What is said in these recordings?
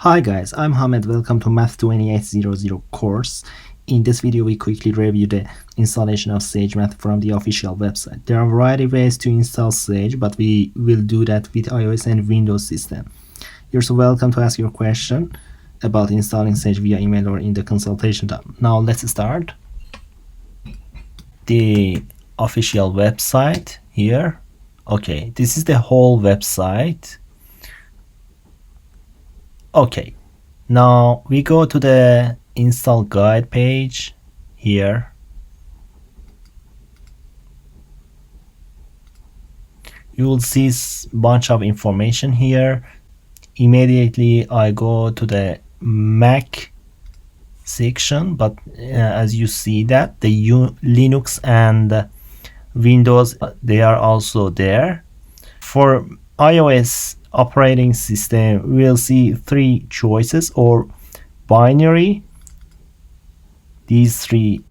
Hi guys, I'm Hamed. Welcome to Math2800 course. In this video, we quickly review the installation of SageMath from the official website. There are a variety of ways to install Sage, but we will do that with iOS and Windows system. You're so welcome to ask your question about installing Sage via email or in the consultation tab. Now let's start. The official website here. Okay, this is the whole website. Okay, now we go to the install guide page here. You will see a bunch of information here. Immediately I go to the Mac section, but as you see that the Linux and Windows, they are also there. For iOS operating system, we'll see three choices or binary, these three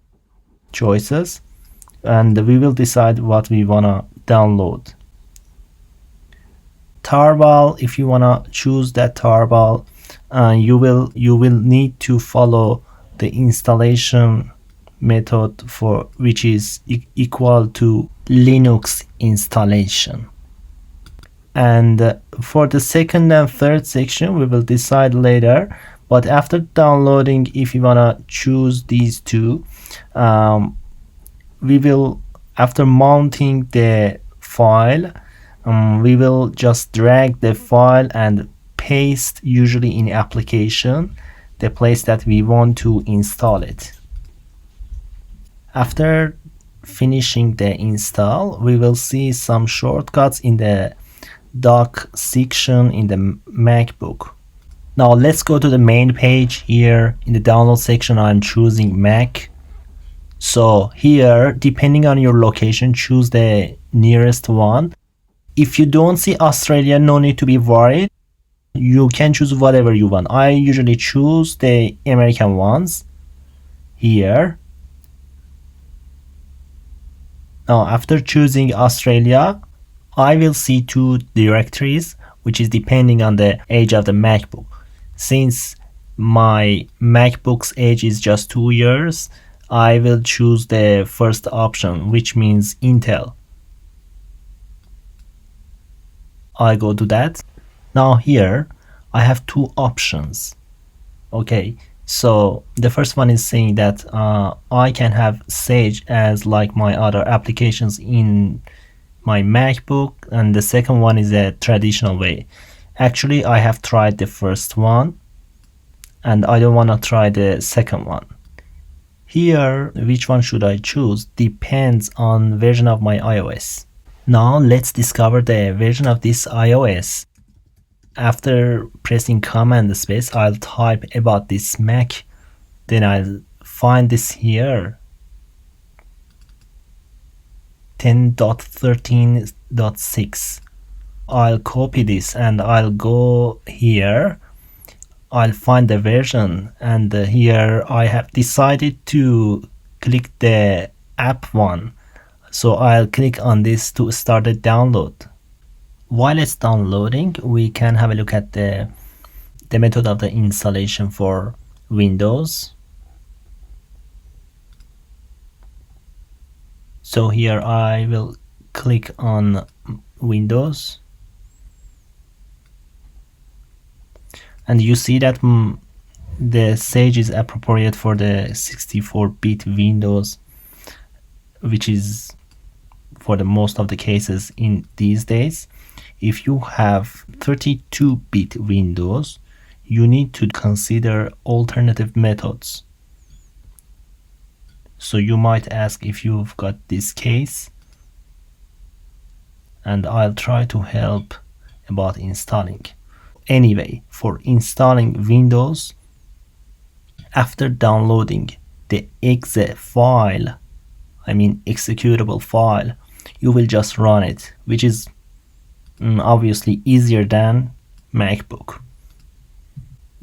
choices, and we will decide what we want to download. Tarball, if you want to choose that tarball, you will need to follow the installation method for which is equal to Linux installation. And for the second and third section, we will decide later, but after downloading, if you want to choose these two, we will, after mounting the file, we will just drag the file and paste, usually in application, the place that we want to install it. After finishing the install, we will see some shortcuts in the dock section in the MacBook. Now let's go to the main page. Here in the download section, I'm choosing Mac. So here, depending on your location, choose the nearest one. If you don't see Australia, no need to be worried. You can choose whatever you want. I usually choose the American ones here. Now after choosing Australia, I will see two directories, which is depending on the age of the MacBook. Since my MacBook's age is just 2 years, I will choose the first option, which means Intel. I go to that. Now here I have two options. Okay, so the first one is saying that I can have Sage as like my other applications in my MacBook, and the second one is a traditional way. Actually, I have tried the first one and I don't want to try the second one. Here, which one should I choose depends on version of my iOS. Now let's discover the version of this iOS. After pressing command space, I'll type about this Mac, then I'll find this here, 10.13.6. I'll copy this and I'll go here. I'll find the version, and here I have decided to click the app one. So I'll click on this to start the download. While it's downloading, we can have a look at the method of the installation for Windows. So here I will click on Windows, and you see that the Sage is appropriate for the 64-bit Windows, which is for the most of the cases in these days. If you have 32-bit Windows, you need to consider alternative methods. So you might ask if you've got this case, and I'll try to help about installing. Anyway, for installing Windows, after downloading the exe file, I mean executable file, you will just run it, which is obviously easier than MacBook.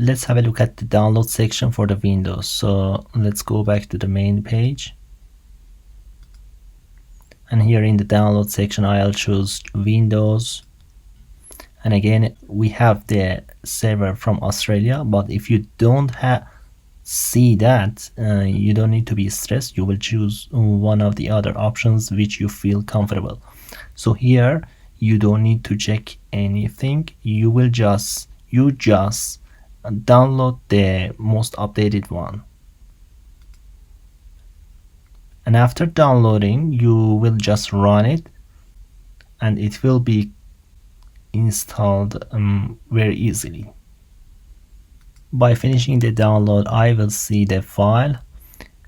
Let's have a look at the download section for the Windows. So let's go back to the main page, and here in the download section I'll choose Windows, And again, we have the server from Australia, but if you don't see that, you don't need to be stressed. You will choose one of the other options which you feel comfortable. So here you don't need to check anything. You just download the most updated one, and after downloading you will just run it and it will be installed very easily. By finishing the download, I will see the file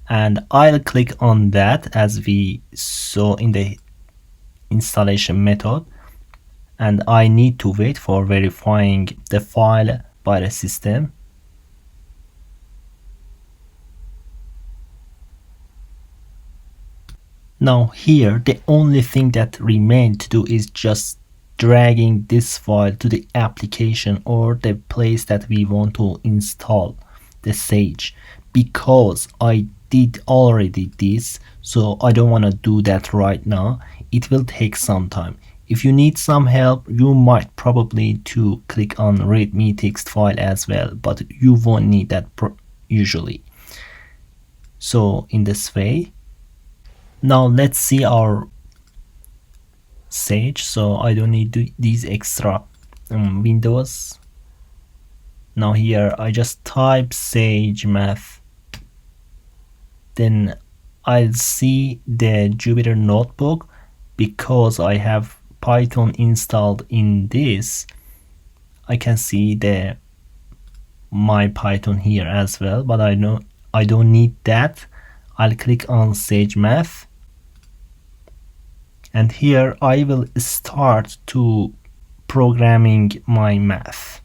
and I'll click on that as we saw in the installation method, and I need to wait for verifying the file by the system. Now here the only thing that remains to do is just dragging this file to the application or the place that we want to install the Sage, because I did already this, so I don't want to do that right now. It will take some time. If you need some help, you might probably to click on readme text file as well, but you won't need that usually. So in this way, now let's see our Sage. So I don't need these extra windows. Now here I just type SageMath, then I'll see the Jupyter notebook. Because I have Python installed in this, I can see my Python here as well, but I don't need that. I'll click on SageMath, and here I will start to programming my math.